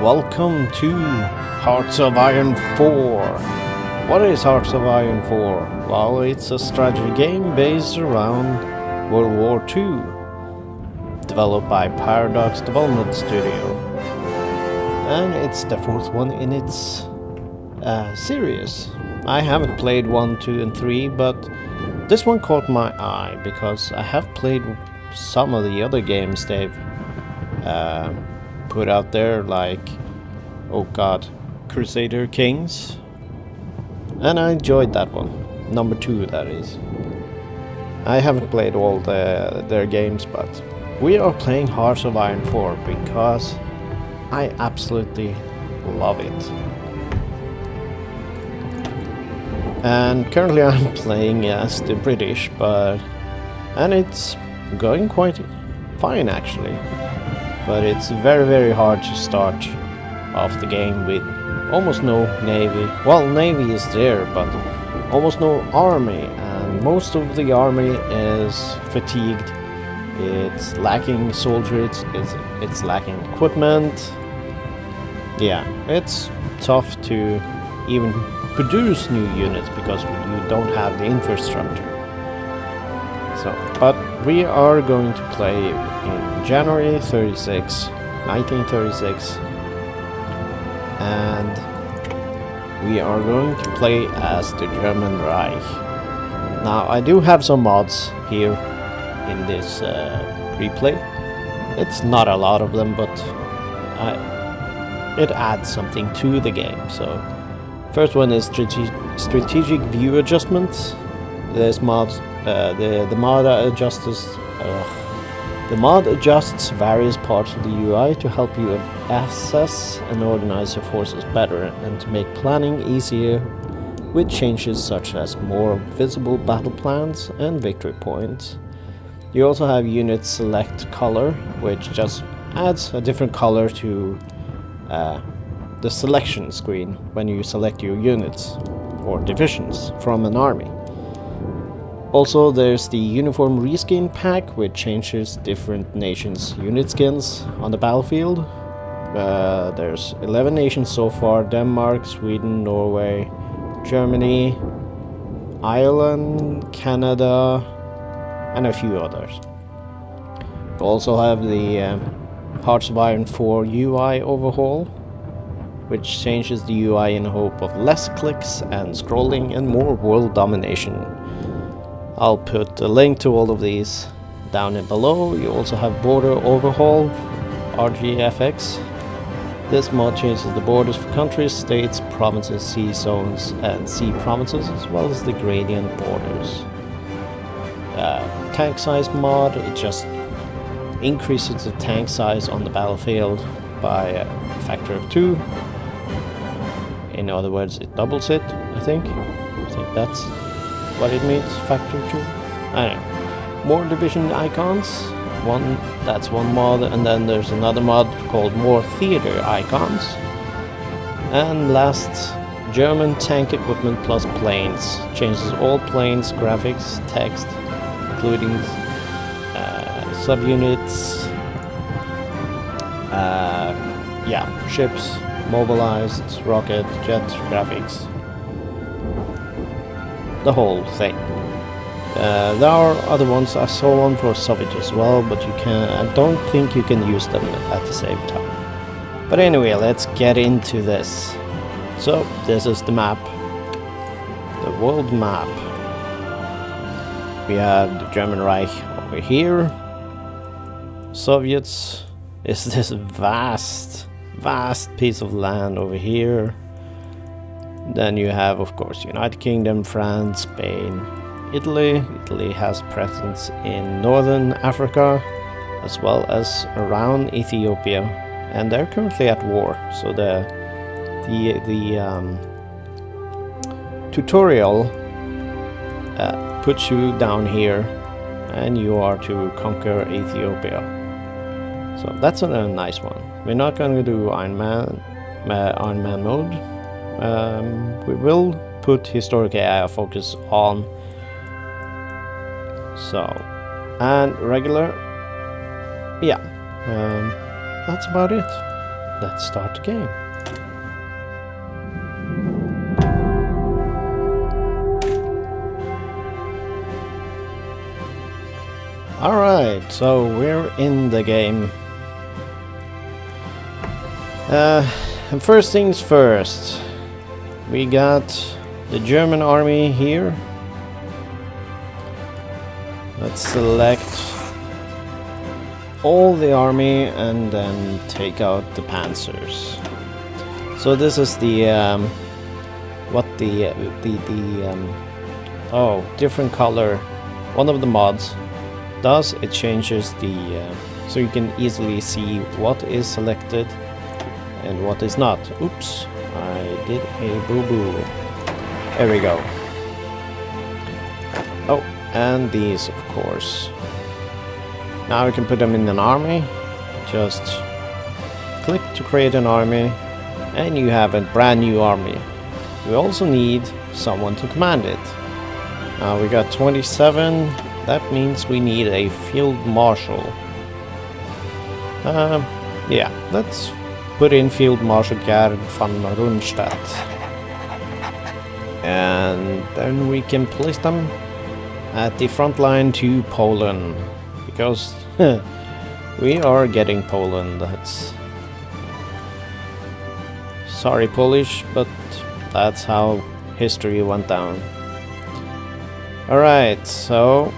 welcome to Hearts of Iron 4. What is Hearts of Iron 4? Well, it's a strategy game based around World War II, developed by Paradox Development Studio. And it's the fourth one in its series. I haven't played 1, 2 and 3, but this one caught my eye because I have played some of the other games they've put out there, like, oh god, Crusader Kings, and I enjoyed that one. Number 2, that is. I haven't played all their games, but we are playing Hearts of Iron 4 because I absolutely love it. And currently I'm playing as the British, and it's going quite fine actually. But it's very hard to start off the game with almost no navy. Well, navy is there, but almost no army, and most of the army is fatigued. It's lacking soldiers, it's lacking equipment. Yeah, it's tough to even produce new units because you don't have the infrastructure. So, but we are going to play in January 1936, and we are going to play as the German Reich. Now, I do have some mods here in this replay. It's not a lot of them, but it adds something to the game. So, first one is strategic view adjustments. This mod, the mod adjusts various parts of the UI to help you assess and organize your forces better and to make planning easier with changes such as more visible battle plans and victory points. You also have UnitSelectorColor, which just adds a different color to the selection screen when you select your units or divisions from an army. Also, there's the Uniform Reskin pack, which changes different nations' unit skins on the battlefield. There's 11 nations so far: Denmark, Sweden, Norway, Germany, Ireland, Canada, and a few others. We also have the Hearts of Iron 4 UI Overhaul, which changes the UI in hope of less clicks and scrolling and more world domination. I'll put a link to all of these down and below. You also have Border Overhaul, RGFX. This mod changes the borders for countries, states, provinces, sea zones, and sea provinces, as well as the gradient borders. Tank size mod, it just increases the tank size on the battlefield by a factor of 2. In other words, it doubles it, I think that's what it means, factor 2. I don't know. More division icons, that's one mod, and then there's another mod called More Theater Icons. And last, German tank equipment plus planes. Changes all planes, graphics, text, including subunits, ships, mobilized, rocket, jet, graphics. The whole thing. There are other ones. I saw one for Soviet as well, but I don't think you can use them at the same time. But anyway, let's get into this. So this is the map, the world map. We have the German Reich over here. Soviets is this vast piece of land over here. Then you have, of course, United Kingdom, France, Spain, Italy. Italy has presence in northern Africa as well as around Ethiopia, and they're currently at war. So the tutorial puts you down here, and you are to conquer Ethiopia. So that's a nice one. We're not going to do Iron Man mode. We will put historic AI focus on. So, and regular, yeah, that's about it. let's start the game. Alright, so we're in the game. And first things first, we got the German army here. Let's select all the army and then take out the panzers. So this is the different color. One of the mods does, it changes the so you can easily see what is selected and what is not. Oops, I did a boo-boo. There we go. Oh, and these, of course. Now we can put them in an army. Just click to create an army, and you have a brand new army. We also need someone to command it. Now we got 27. That means we need a field marshal. Yeah, let's put in Field Marshal Gerd van Rundstedt. And then we can place them at the front line to Poland. Because we are getting Poland. That's... Sorry, Polish, but that's how history went down. Alright, so...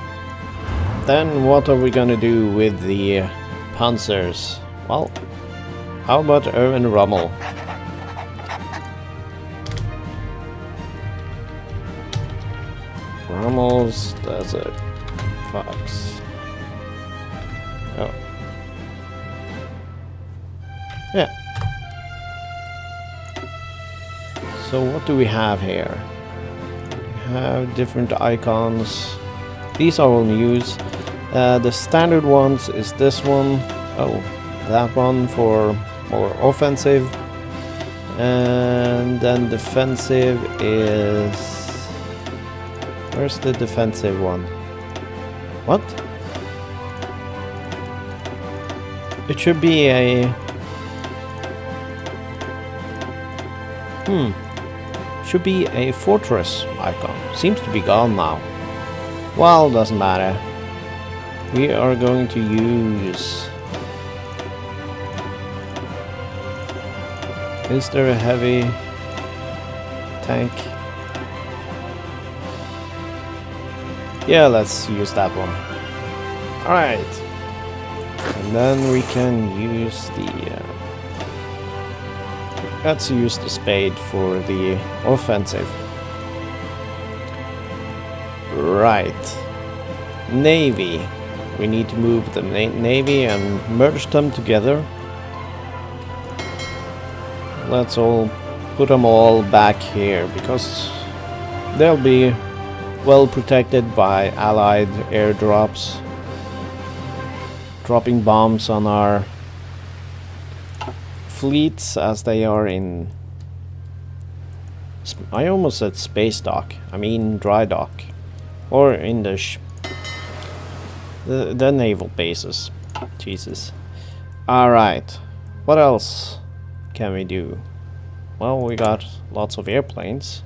Then what are we gonna do with the panzers? Well, how about Erwin Rommel? Rommel's Desert Fox. Oh. Yeah. So what do we have here? We have different icons. These are all news. The standard ones is this one. Oh, that one for more offensive. And then defensive is... Where's the defensive one? What? It should be a... Should be a fortress icon. Seems to be gone now. Well, doesn't matter. We are going to use... Is there a heavy tank? Yeah, let's use that one. Alright. And then we can use the... let's use the spade for the offensive. Right. Navy. We need to move the Navy and merge them together. Let's all put them all back here because they'll be well protected by Allied airdrops, dropping bombs on our fleets as they are in... I almost said space dock. I mean dry dock. Or in the naval bases. Jesus. Alright. What else can we do? Well, we got lots of airplanes.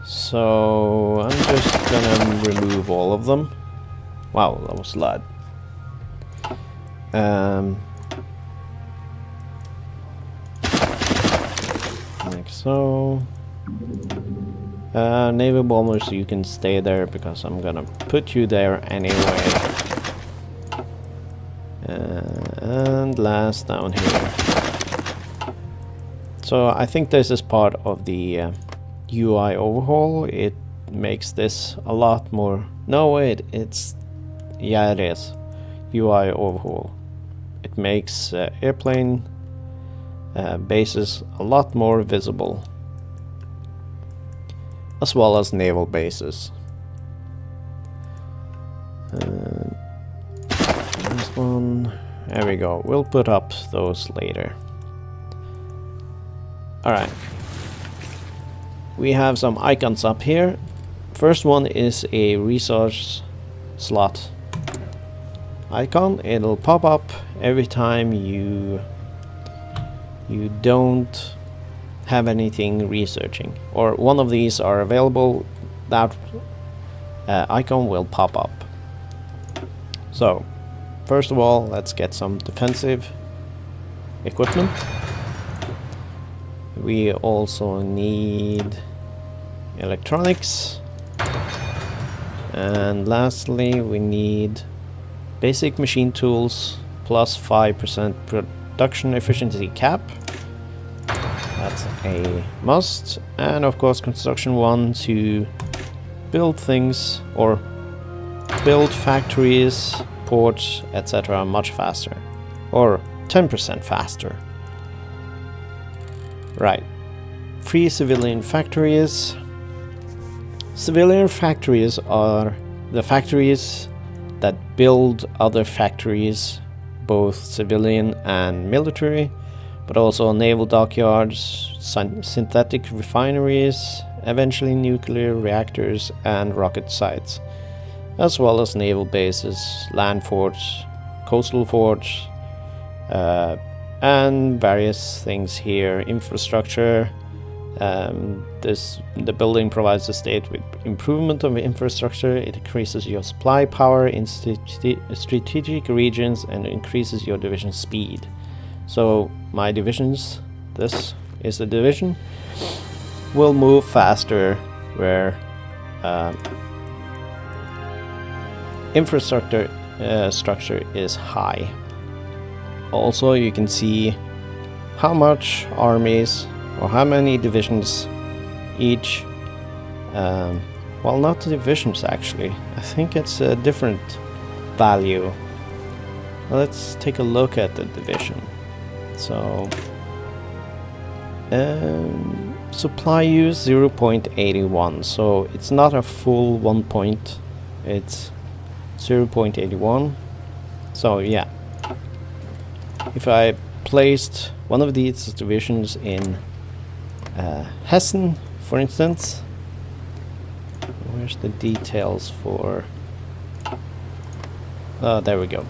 So I'm just gonna remove all of them. Wow, that was a lot. Like so. Naval bombers, you can stay there because I'm gonna put you there anyway. And last down here. So I think this is part of the UI overhaul. It makes this a lot more... No, wait, it's... Yeah, it is. UI overhaul. It makes airplane bases a lot more visible. As well as naval bases. This one... There we go. We'll put up those later. Alright. We have some icons up here. First one is a resource slot. icon, it'll pop up every time you don't have anything researching, or one of these are available. That icon will pop up. So first of all, let's get some defensive equipment. We also need electronics, and lastly we need basic machine tools plus 5% production efficiency cap. That's a must. And of course construction 1 to build things, or build factories, ports, etc. much faster, or 10% faster. Right. 3 civilian factories. Civilian factories are the factories that build other factories, both civilian and military, but also naval dockyards, synthetic refineries, eventually nuclear reactors and rocket sites, as well as naval bases, land forts, coastal forts, and various things here. Infrastructure. The building provides the state with improvement of infrastructure. It increases your supply power in strategic regions and increases your division speed. So my divisions, this is the division, will move faster where infrastructure structure is high. Also, you can see how much armies or how many divisions each, well, not divisions actually, I think it's a different value. Let's take a look at the division. So supply use 0.81, so it's not a full 1 point, it's 0.81. so yeah, if I placed one of these divisions in Hessen, for instance, where's the details for, oh, there we go.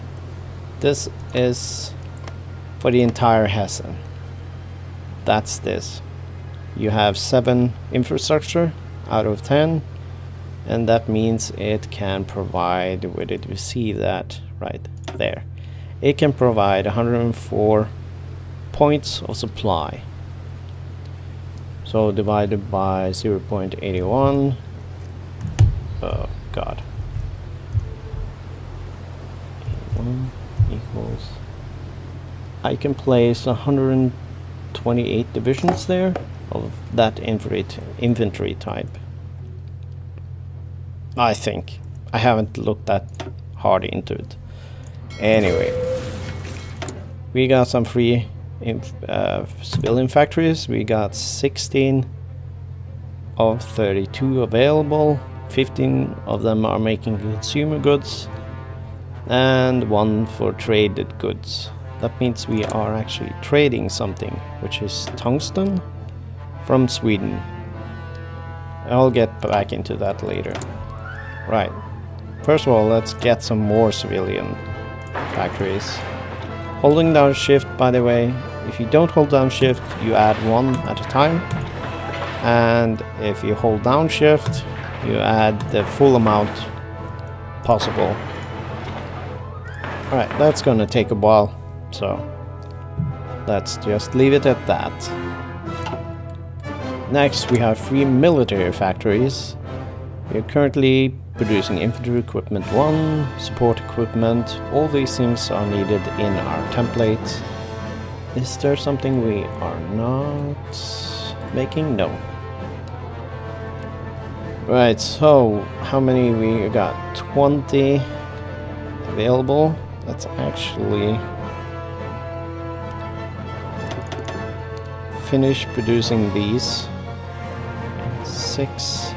This is for the entire Hessen. That's this. You have 7 infrastructure out of 10, and that means it can provide, where did we see that? Right there. It can provide 104 points of supply. So divided by 0.81, oh god, 81 equals, I can place 128 divisions there of that infantry type. I think. I haven't looked that hard into it. Anyway, we got some free civilian factories. We got 16 of 32 available. 15 of them are making consumer goods, and 1 for traded goods. That means we are actually trading something, which is tungsten from Sweden. I'll get back into that later. Right. First of all, let's get some more civilian factories. Holding down shift, by the way, if you don't hold down shift, you add 1 at a time. And if you hold down shift, you add the full amount possible. Alright, that's gonna take a while, so let's just leave it at that. Next, we have 3 military factories. We are currently producing infantry equipment 1, support equipment. All these things are needed in our template. Is there something we are not making? No. Right, so how many we got? 20 available. Let's actually finish producing these. 6.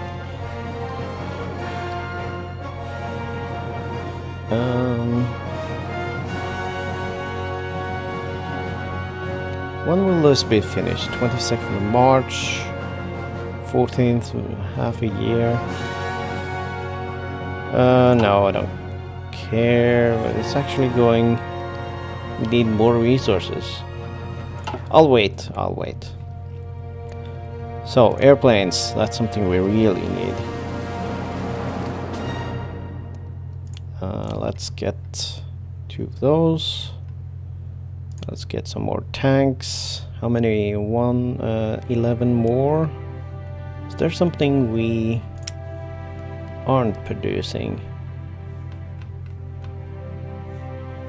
When will this be finished? 22nd of March, 14th, half a year. No, I don't care, but it's actually going... We need more resources. I'll wait. So, airplanes, that's something we really need. Let's get 2 of those. Let's get some more tanks. How many? 11 more. Is there something we aren't producing?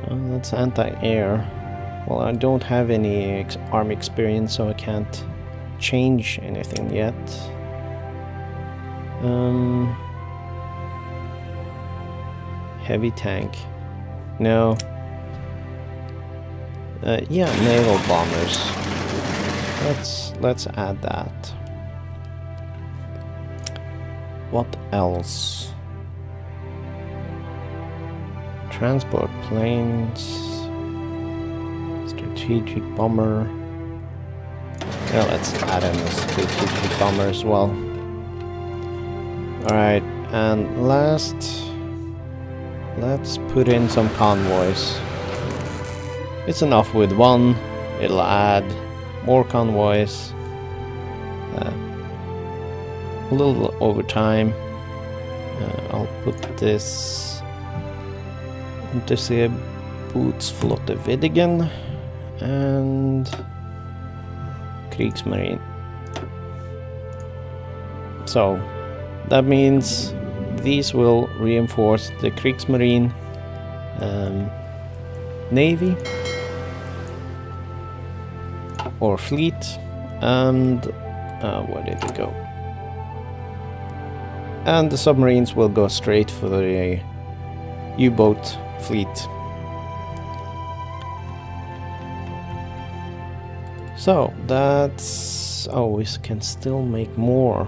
That's anti-air. Well, I don't have any army experience, so I can't change anything yet. Heavy tank. No. Yeah, naval bombers. Let's add that. What else? Transport planes. Strategic bomber. Yeah, let's add in a strategic bomber as well. Alright, and last, let's put in some convoys. It's enough with 1. It'll add more convoys. A little over time. I'll put this Unterseebootsflotte Viddigen and Kriegsmarine. So that means these will reinforce the Kriegsmarine Navy or fleet, and where did it go? And the submarines will go straight for the U-boat fleet. So that's... oh, we can still make more.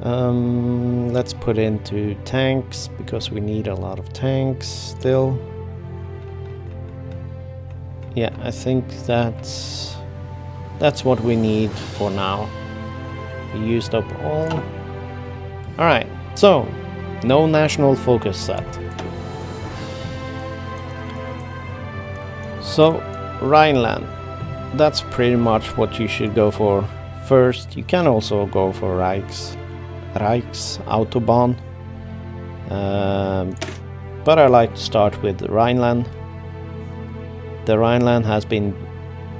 Let's put into tanks, because we need a lot of tanks still. Yeah, I think that's what we need for now. We used up all. Alright, so no national focus set. So Rhineland, that's pretty much what you should go for first. You can also go for Reichsautobahn, but I like to start with Rhineland. The Rhineland has been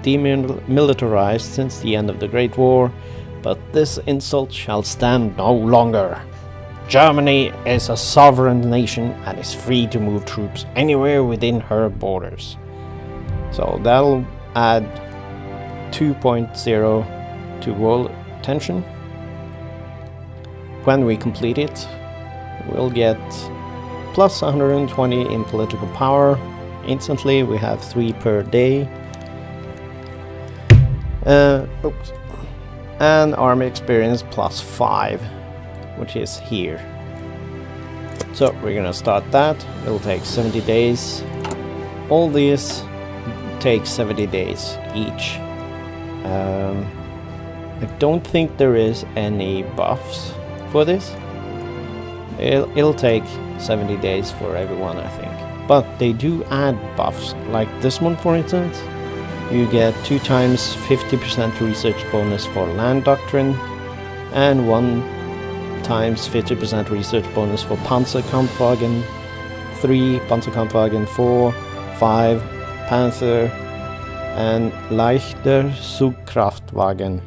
demilitarized since the end of the Great War, but this insult shall stand no longer. Germany is a sovereign nation and is free to move troops anywhere within her borders. So that'll add 2.0 to world tension. When we complete it, we'll get plus 120 in political power. Instantly, we have 3 per day. Oops. And army experience plus 5, which is here. So we're gonna start that. It'll take 70 days. All these take 70 days each. I don't think there is any buffs for this. It'll take 70 days for everyone, I think. But they do add buffs, like this one for instance. You get 2 times 50% research bonus for land doctrine, and 1 times 50% research bonus for Panzerkampfwagen 3, Panzerkampfwagen 4, 5, Panzer, and Leichter Zugkraftwagen,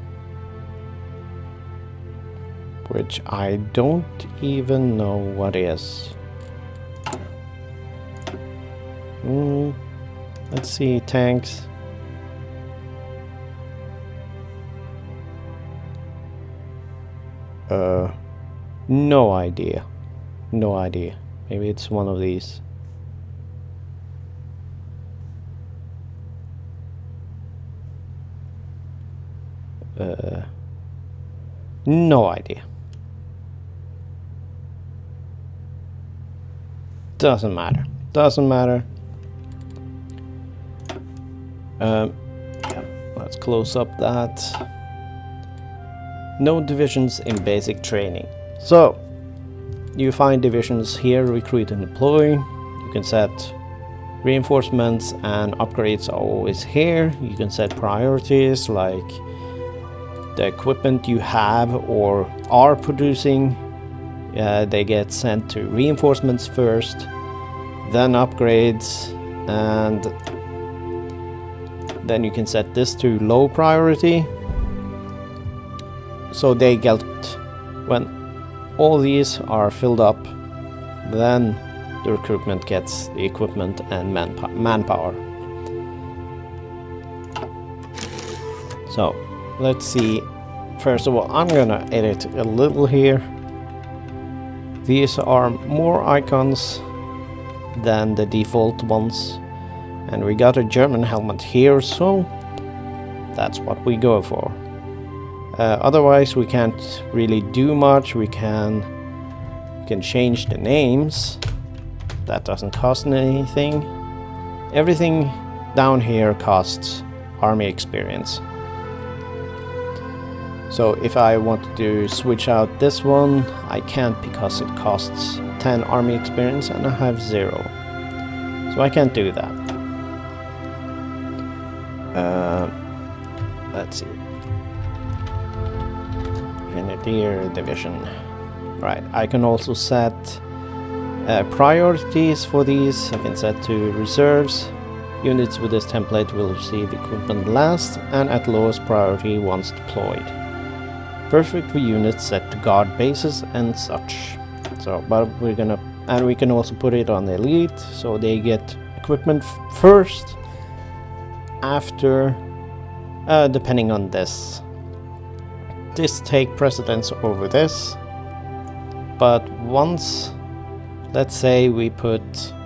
which I don't even know what is. Let's see, tanks. No idea. No idea. Maybe it's one of these. No idea. Doesn't matter. Doesn't matter. Yeah, let's close up that. No divisions in basic training. So you find divisions here, recruit and deploy. You can set reinforcements and upgrades are always here. You can set priorities like the equipment you have or are producing. They get sent to reinforcements first, then upgrades, and then you can set this to low priority. So they get, when all these are filled up, then the recruitment gets the equipment and manpower. So let's see. First of all, I'm gonna edit a little here. These are more icons than the default ones, and we got a German helmet here, so that's what we go for. Otherwise we can't really do much. We can change the names. That doesn't cost anything. Everything down here costs army experience. So if I want to switch out this one, I can't because it costs 10 army experience and I have 0. So I can't do that. Let's see. Grenadier division. Right, I can also set priorities for these. I can set to reserves. Units with this template will receive equipment last and at lowest priority once deployed. Perfect for units set to guard bases and such. So, but we can also put it on elite, so they get equipment first, after, depending on this. This take precedence over this, but once, let's say we put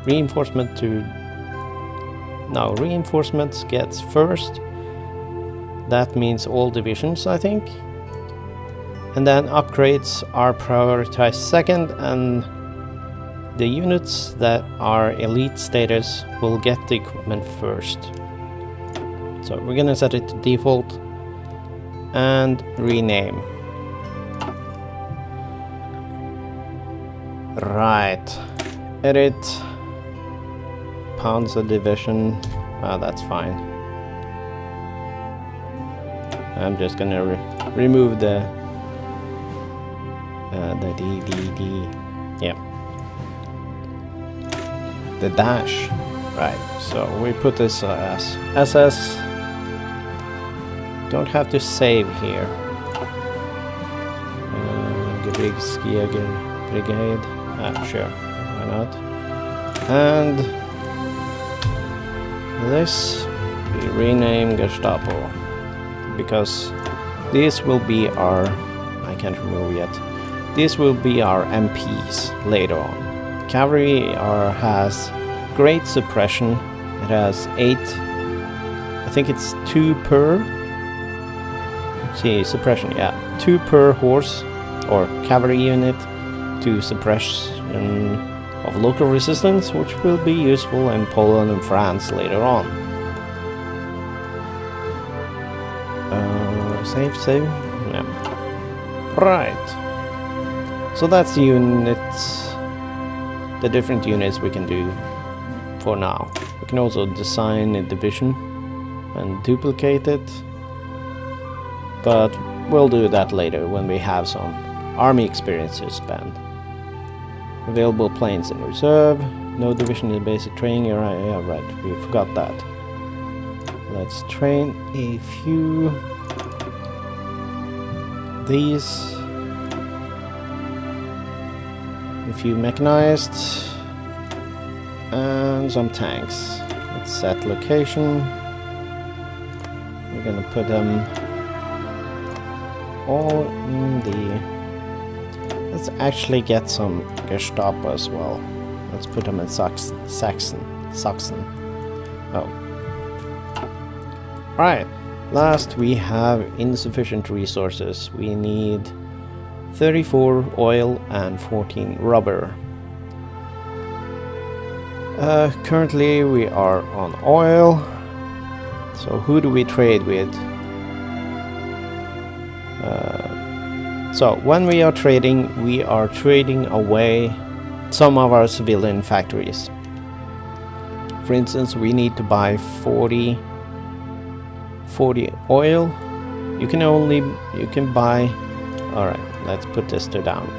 reinforcement to, now reinforcements gets first, that means all divisions, I think. And then upgrades are prioritized second, and the units that are elite status will get the equipment first. So we're gonna set it to default and rename. Right, edit Panzer division. That's fine. I'm just gonna remove the yeah, the dash. Right, so we put this as SS. Don't have to save here. Brigade. Sure, why not? And this we rename Gestapo, because these will be our, I can't remember yet, these will be our MPs later on. Cavalry has great suppression. It has 8, I think it's 2 per, let's see, suppression, yeah, 2 per horse or cavalry unit to suppression of local resistance, which will be useful in Poland and France later on. Save, yeah. Right. So that's the units, the different units we can do for now. We can also design a division and duplicate it, but we'll do that later when we have some army experience to spend. Available planes in reserve, no division in basic training. Yeah, right, we forgot that. Let's train a few these. A few mechanized and some tanks. Let's set location. We're gonna put them all in the, let's actually get some Gestapo as well. Let's put them in Saxon. Oh. Right. Last, we have insufficient resources. We need 34 oil and 14 rubber. Currently we are on oil. So who do we trade with? So when we are trading away some of our civilian factories. For instance, we need to buy 40 oil. You can buy, alright, let's put this to down.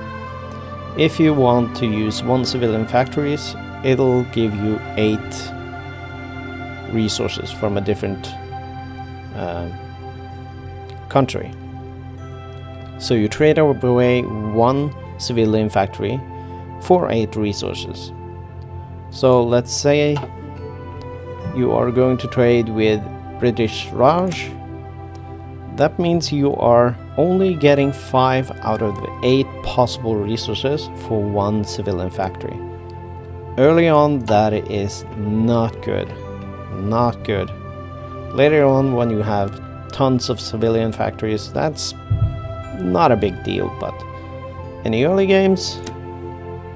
If you want to use 1 civilian factories, it'll give you 8 resources from a different country. So you trade away 1 civilian factory for 8 resources. So let's say you are going to trade with British Raj. That means you are only getting 5 out of the 8 possible resources for 1 civilian factory. Early on, that is not good. Not good. Later on, when you have tons of civilian factories, that's not a big deal, but in the early games,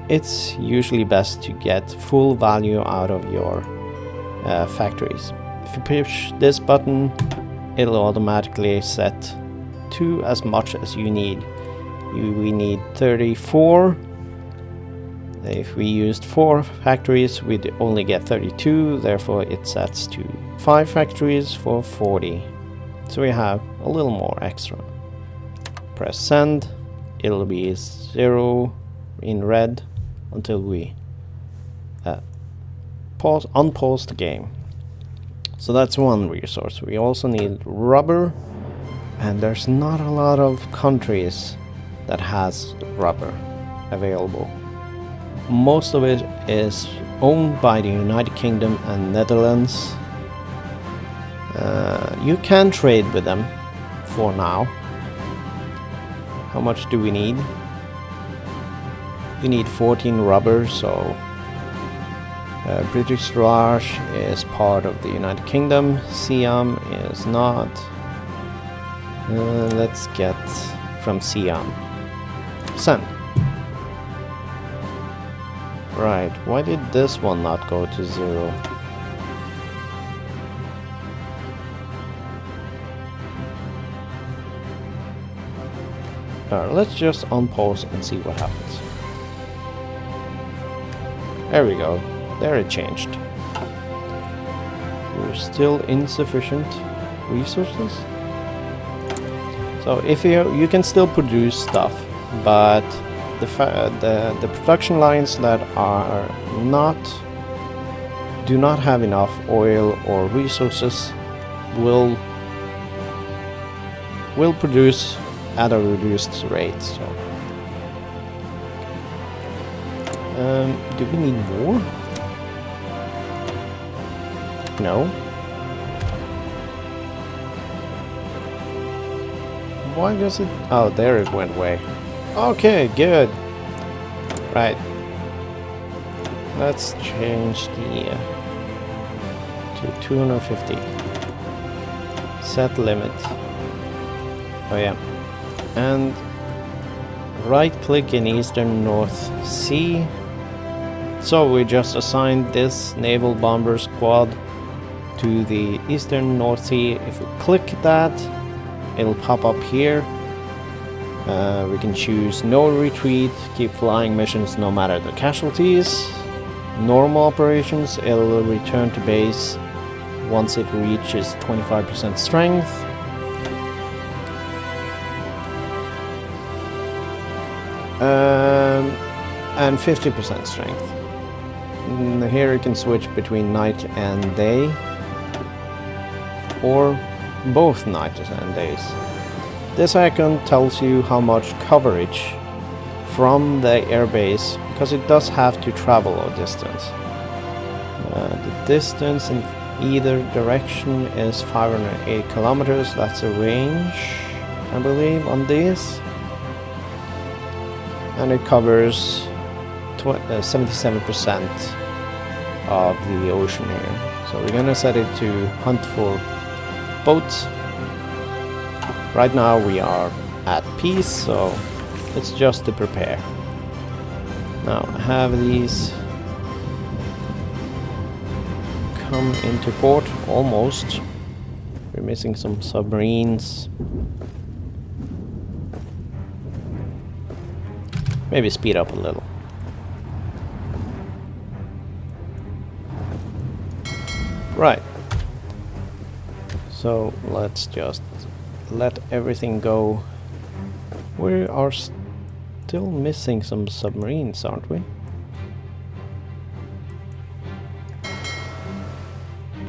it's usually best to get full value out of your factories. If you push this button, it'll automatically set to as much as you need. We need 34. If we used 4 factories, we'd only get 32, therefore it sets to 5 factories for 40. So we have a little more extra. Press send, it'll be 0 in red until we unpause the game. So that's 1 resource. We also need rubber, and there's not a lot of countries that has rubber available. Most of it is owned by the United Kingdom and Netherlands. You can trade with them for now. How much do we need? We need 14 rubber, so British Raj is part of the United Kingdom. Siam is not. Let's get from Siam. Send. Right, why did this one not go to 0? Let's just unpause and see what happens. There we go. There it changed. We're still insufficient resources. So if you can still produce stuff, but the production lines that do not have enough oil or resources will produce at a reduced rate. So do we need more? No. Why does it? Oh, there it went away. Okay, good. Right. Let's change the to 250. Set limit. Oh yeah. And right click in Eastern North Sea. So we just assigned this naval bomber squad to the Eastern North Sea. If we click that, it'll pop up here. We can choose no retreat, keep flying missions no matter the casualties. Normal operations, it'll return to base once it reaches 25% strength. And 50% strength. And here you can switch between night and day, or both night and days. This icon tells you how much coverage from the airbase, because it does have to travel a distance. The distance in either direction is 508 kilometers. That's a range, I believe, on this. And it covers 77% of the ocean here. So we're gonna set it to hunt for boats. Right now we are at peace, so it's just to prepare. Now have these come into port, almost. We're missing some submarines. Maybe speed up a little. Right. So let's just let everything go. We are still missing some submarines, aren't we?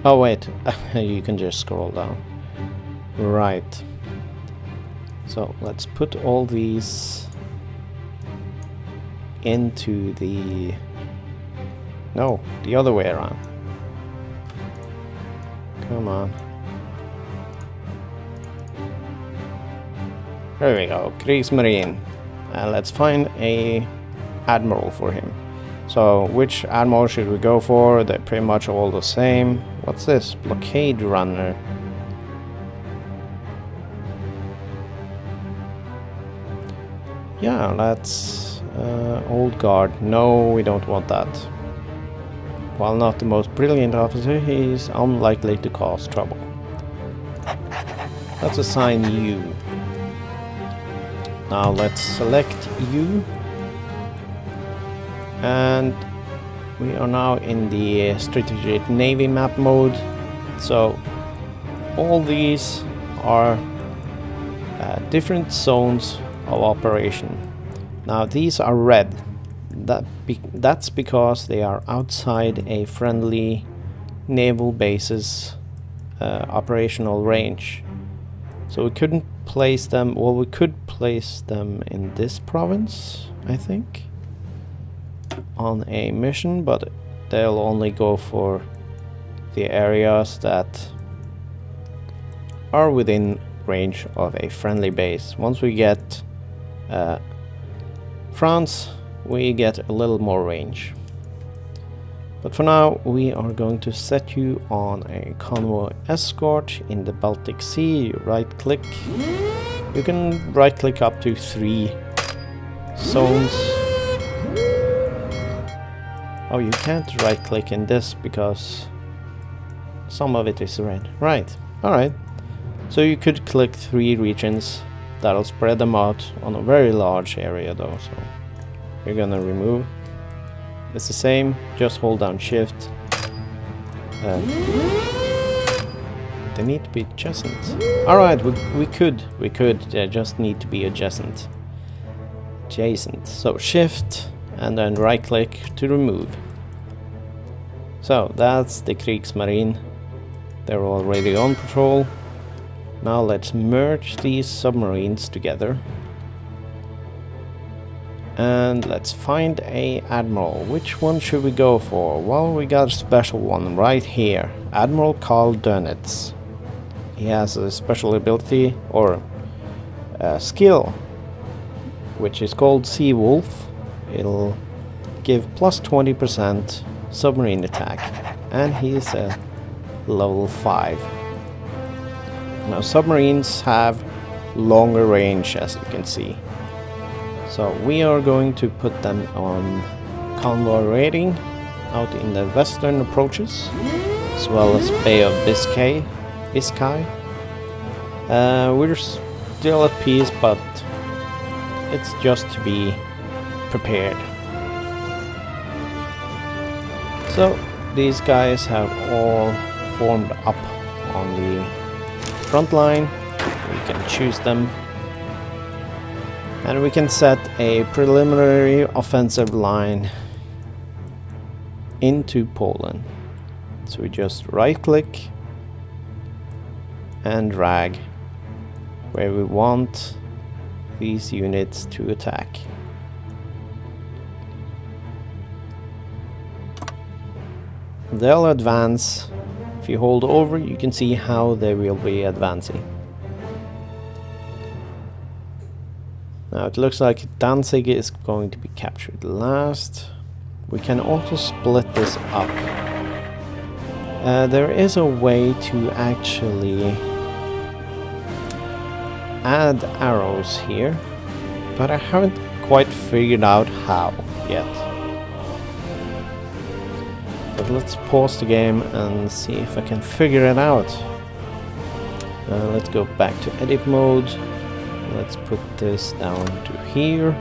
Oh wait, you can just scroll down. Right. So let's put all these into the... No, the other way around. Come on. There we go, Kriegsmarine. Let's find a admiral for him. So, which admiral should we go for? They're pretty much all the same. What's this? Blockade runner. Yeah, that's old guard. No, we don't want that. While not the most brilliant officer, he's unlikely to cause trouble. Let's assign you. Now let's select you. And we are now in the strategic navy map mode. So all these are different zones of operation. Now these are red. That's because they are outside a friendly naval base's operational range. So we couldn't place them, well, we could place them in this province, I think, on a mission, but they'll only go for the areas that are within range of a friendly base. Once we get France, we get a little more range. But for now, we are going to set you on a convoy escort in the Baltic Sea. You right click. You can right click up to 3 zones. Oh, you can't right click in this because some of it is red. Right, alright. So you could click 3 regions. That'll spread them out on a very large area though, so we're gonna remove. It's the same, just hold down shift. They need to be adjacent. Alright, we could, they just need to be adjacent. So shift and then right click to remove. So that's the Kriegsmarine. They're already on patrol. Now let's merge these submarines together. And let's find a admiral. Which one should we go for? Well, we got a special one right here. Admiral Karl Dönitz. He has a special ability or skill, which is called Sea Wolf. It'll give plus 20% submarine attack. And he's a level 5. Now submarines have longer range, as you can see. So we are going to put them on convoy rating out in the western approaches, as well as Bay of Biscay. We're still at peace, but it's just to be prepared. So these guys have all formed up on the front line. We can choose them. And we can set a preliminary offensive line into Poland. So we just right click and drag where we want these units to attack. They'll advance. If you hold over, you can see how they will be advancing. Now it looks like Danzig is going to be captured last. We can also split this up. There is a way to actually add arrows here, but I haven't quite figured out how yet. But let's pause the game and see if I can figure it out. Let's go back to edit mode. Let's put this down to here.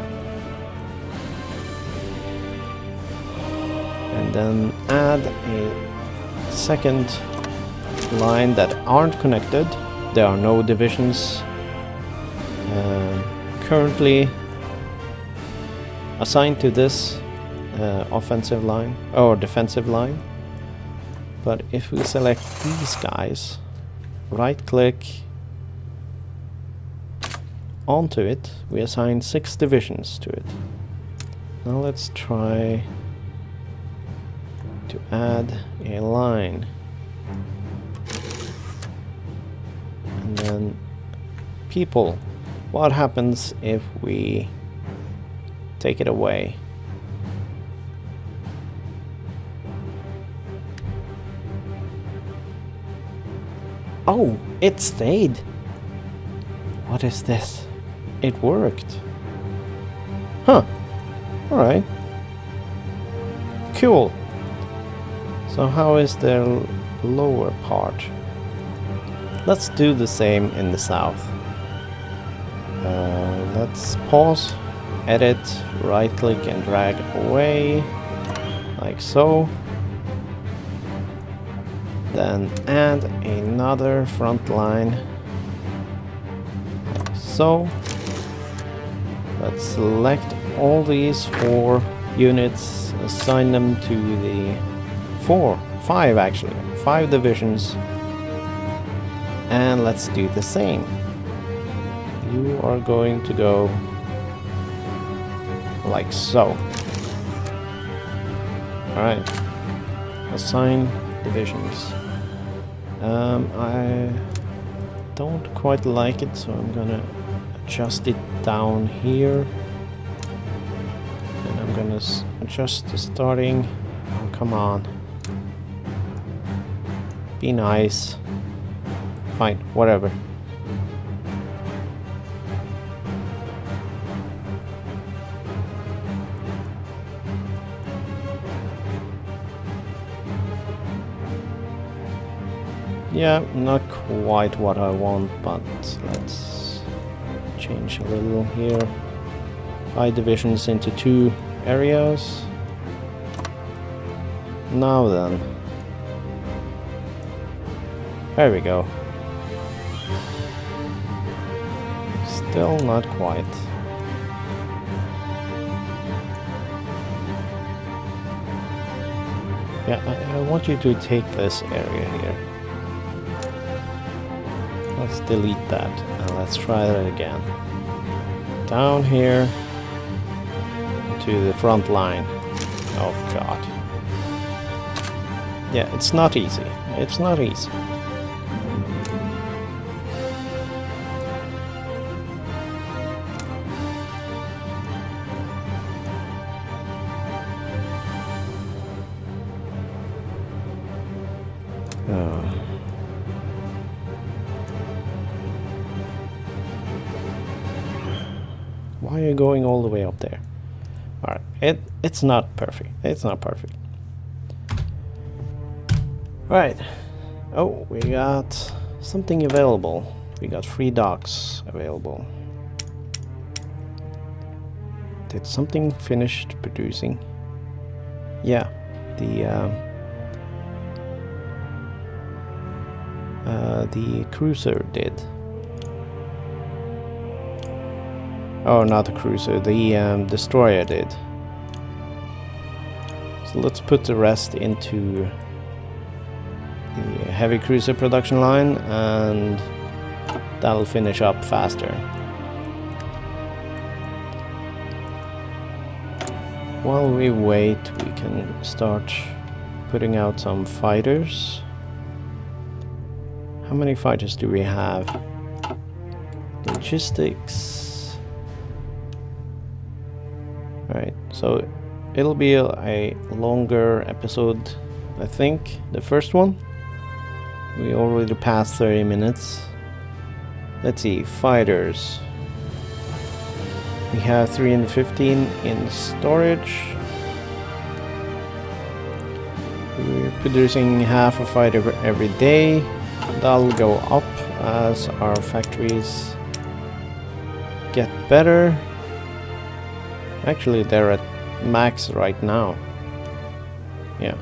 then add a second line that aren't connected. There are no divisions currently assigned to this offensive line or defensive line. But if we select these guys, right click onto it, we assign 6 divisions to it. Now let's try to add a line. And then people. What happens if we take it away? Oh, it stayed. What is this? It worked. Huh. Alright. Cool. So how is the lower part? Let's do the same in the south. Let's pause, edit, right click and drag away, like so. Then add another front line, like so. Let's select all these 4 units, assign them to the 5 divisions, and let's do the same. You are going to go like so. Alright, assign divisions. I don't quite like it, so I'm gonna adjust it down here. And I'm gonna adjust the starting. Oh, come on. Be nice. Fine, whatever. Yeah, not quite what I want, but let's change a little here. 5 divisions into 2 areas. Now then. There we go. Still not quite. Yeah, I want you to take this area here. Let's delete that and let's try that again. Down here to the front line. Oh god. Yeah, it's not easy. It's not easy. Why are you going all the way up there? Alright, it's not perfect. It's not perfect. Right. Oh, we got something available. We got 3 docks available. Did something finished producing? Yeah, the cruiser did. Oh, not the cruiser, the destroyer did. So let's put the rest into the heavy cruiser production line, and that'll finish up faster. While we wait, we can start putting out some fighters. How many fighters do we have? Logistics. Right, so it'll be a longer episode, I think. The first one. We already passed 30 minutes. Let's see, fighters. We have 315 in storage. We're producing half a fighter every day. That'll go up as our factories get better. Actually, they're at max right now. Yeah.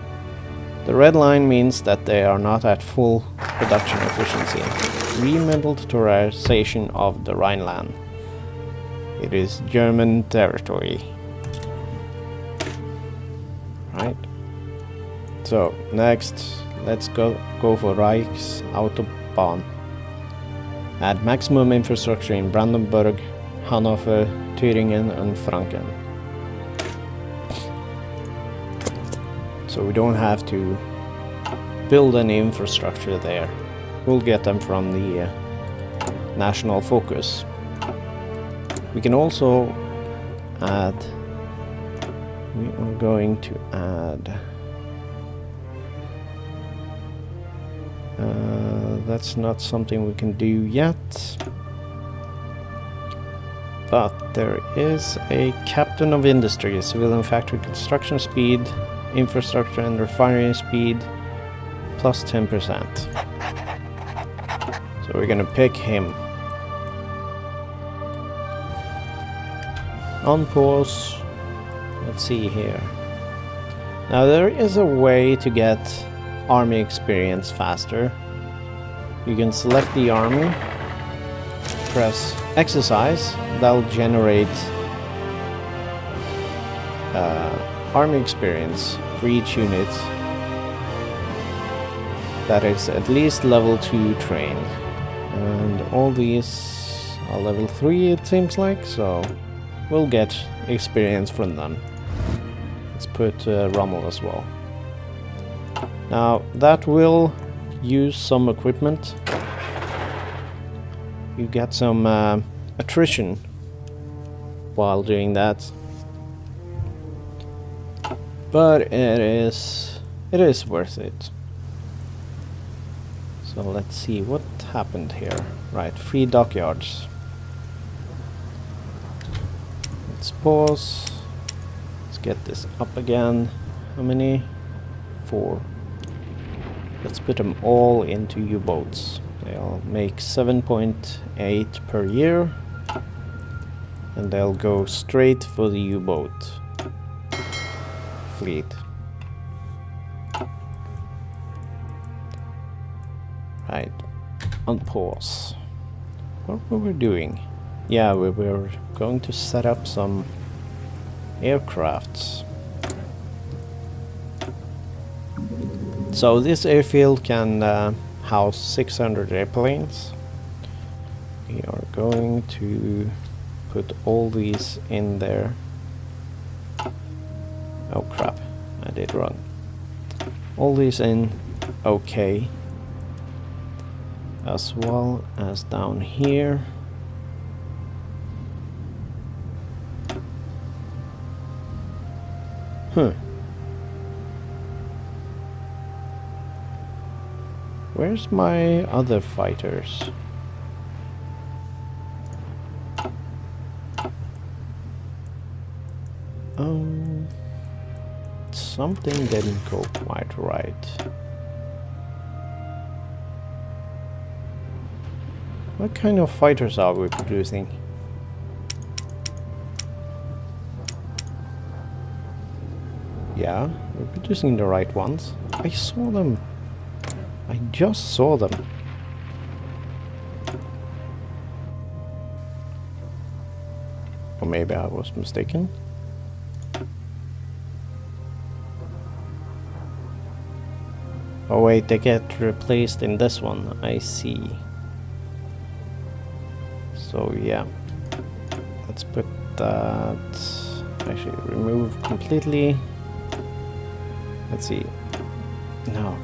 The red line means that they are not at full production efficiency. Remilitarization of the Rhineland. It is German territory. Right. So next, let's go for Reichsautobahn. Add maximum infrastructure in Brandenburg, Hanover, Thüringen and Franken. So we don't have to build any infrastructure there. We'll get them from the national focus. We can also add, we are going to add, that's not something we can do yet, but there is a captain of industry, civilian factory construction speed, infrastructure and refinery speed, plus 10%. So we're gonna pick him. On pause. Let's see here. Now there is a way to get army experience faster. You can select the army, press exercise, that'll generate army experience for each unit that is at least level 2 trained. And all these are level 3 it seems like, so we'll get experience from them. Let's put Rommel as well. Now that will use some equipment. You get some attrition while doing that, but it is worth it. So let's see what happened here. Right, 3 dockyards. Let's pause. Let's get this up again. How many? 4. Let's put them all into U-boats. They'll make 7.8 per year. And they'll go straight for the U-boat fleet. Right, on pause. What were we doing? Yeah, we were going to set up some aircrafts. So this airfield can house 600 airplanes. We are going to put all these in there. Oh crap, I did wrong. All these in, okay. As well as down here. Where's my other fighters? Something didn't go quite right. What kind of fighters are we producing? Yeah, we're producing the right ones. I saw them. I just saw them. Or maybe I was mistaken. Oh wait, they get replaced in this one. I see. So yeah, let's put that, actually remove completely. Let's see. No,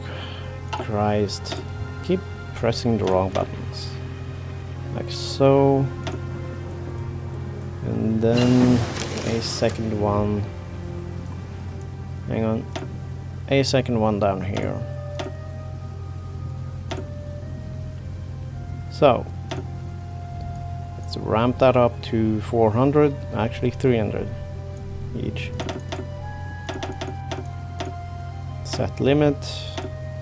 Christ, keep pressing the wrong buttons. Like so. And then a second one. Hang on. A second one down here. So let's ramp that up to 400, actually 300 each. Set limit,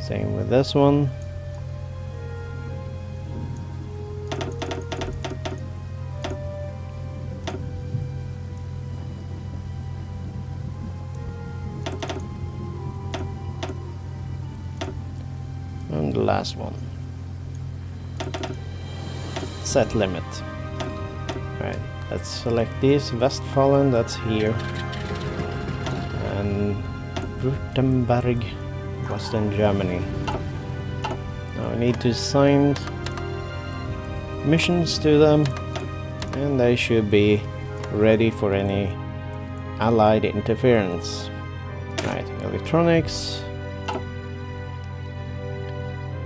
same with this one. last one. Set limit. Right, let's select this. Westfalen, that's here. And Württemberg, Western Germany. Now I need to assign missions to them, and they should be ready for any allied interference. Right, electronics,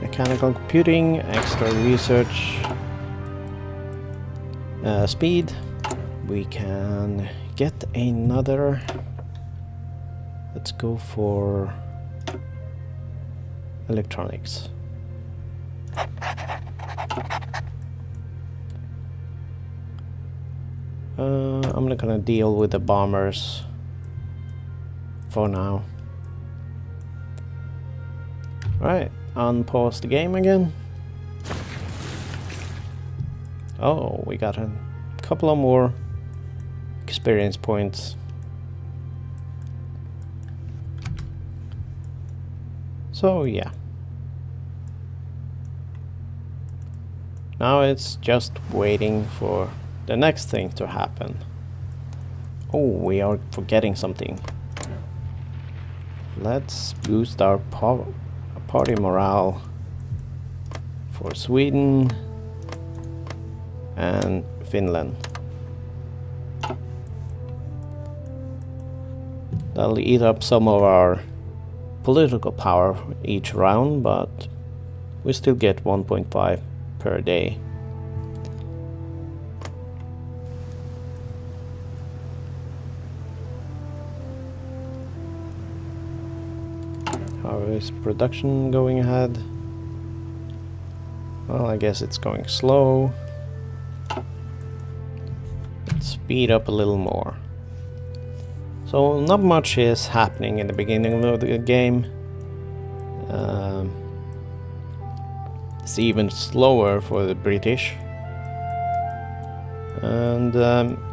mechanical computing, extra research, speed. We can get another. Let's go for electronics. I'm not gonna deal with the bombers for now. Right, unpause the game again. Oh, we got a couple of more experience points. So yeah. Now it's just waiting for the next thing to happen. Oh, we are forgetting something. Let's boost our party morale for Sweden and Finland. That'll eat up some of our political power each round, but we still get 1.5 per day. How is production going ahead? Well, I guess it's going slow. Let's speed up a little more. So not much is happening in the beginning of the game. It's even slower for the British. And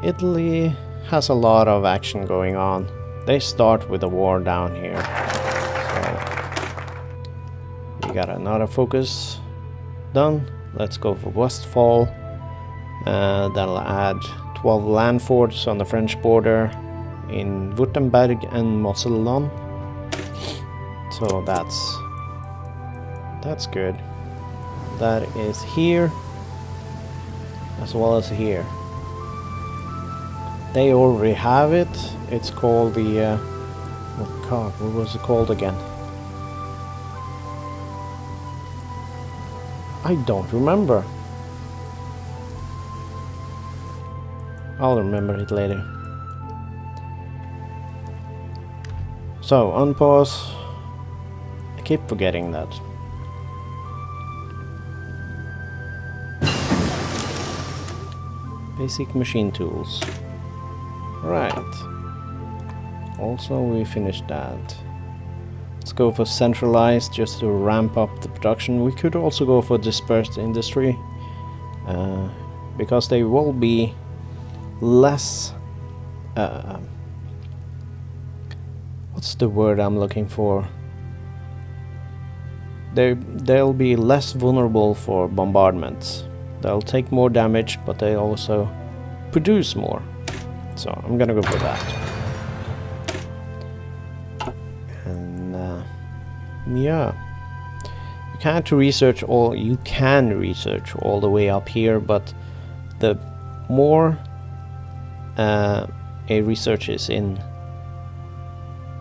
Italy has a lot of action going on. They start with a war down here. So we got another focus done. Let's go for Westfall. That'll add 12 land forts on the French border in Württemberg and Mosselland. So that's good. That is here as well as here. They already have it. It's called the oh god, what was it called again? I don't remember. I'll remember it later. So, unpause. I keep forgetting that. Basic machine tools. Right. Also, we finished that. Let's go for centralized just to ramp up the production. We could also go for dispersed industry. Because they will be less... what's the word I'm looking for? They'll be less vulnerable for bombardments. They'll take more damage, but they also produce more. So I'm gonna go for that. And yeah, you can't research all. You can research all the way up here, but the more a research is in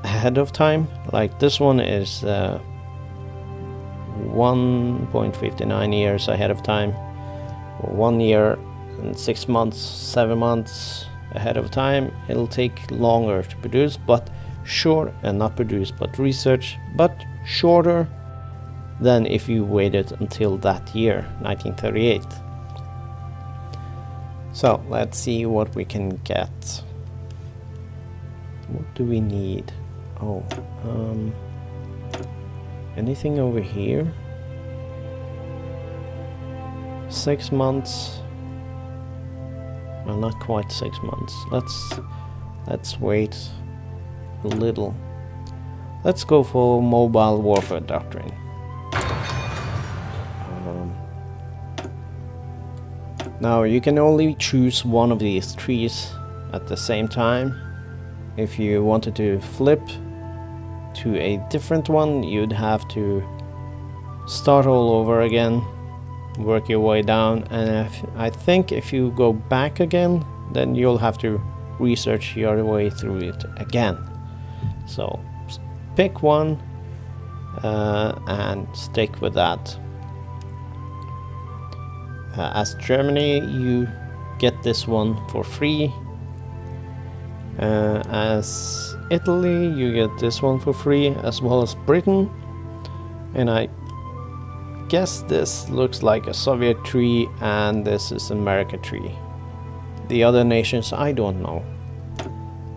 ahead of time, like this one is 1.59 years ahead of time, or 1 year and 6 months, 7 months ahead of time. It'll take longer to produce, but short, and not produce, but research, but shorter than if you waited until that year, 1938. So let's see what we can get. What do we need? Oh, anything over here? 6 months. Well, not quite 6 months. Let's wait a little. Let's go for mobile warfare doctrine. Now you can only choose one of these trees at the same time. If you wanted to flip to a different one, you'd have to start all over again, work your way down, and I think if you go back again, then you'll have to research your way through it again. So pick one and stick with that. As Germany, you get this one for free. As Italy, you get this one for free, as well as Britain. And I guess this looks like a Soviet tree, and this is an American tree. The other nations, I don't know.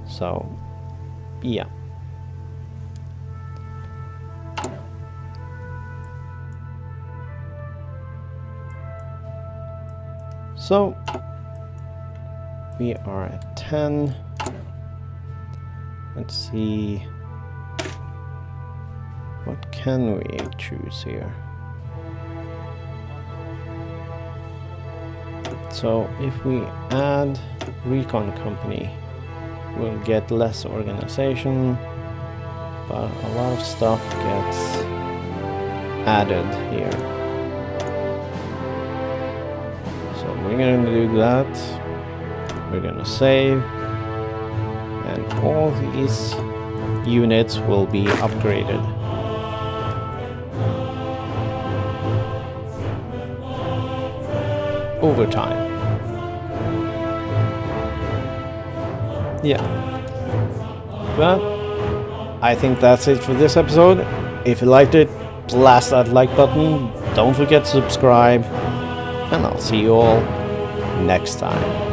So, yeah. So, we are at 10. Let's see. What can we choose here? So if we add recon company, we'll get less organization, but a lot of stuff gets added here. So we're going to do that. We're going to save, and all these units will be upgraded. Over time. Yeah. But I think that's it for this episode. If you liked it, blast that like button. Don't forget to subscribe. And I'll see you all next time.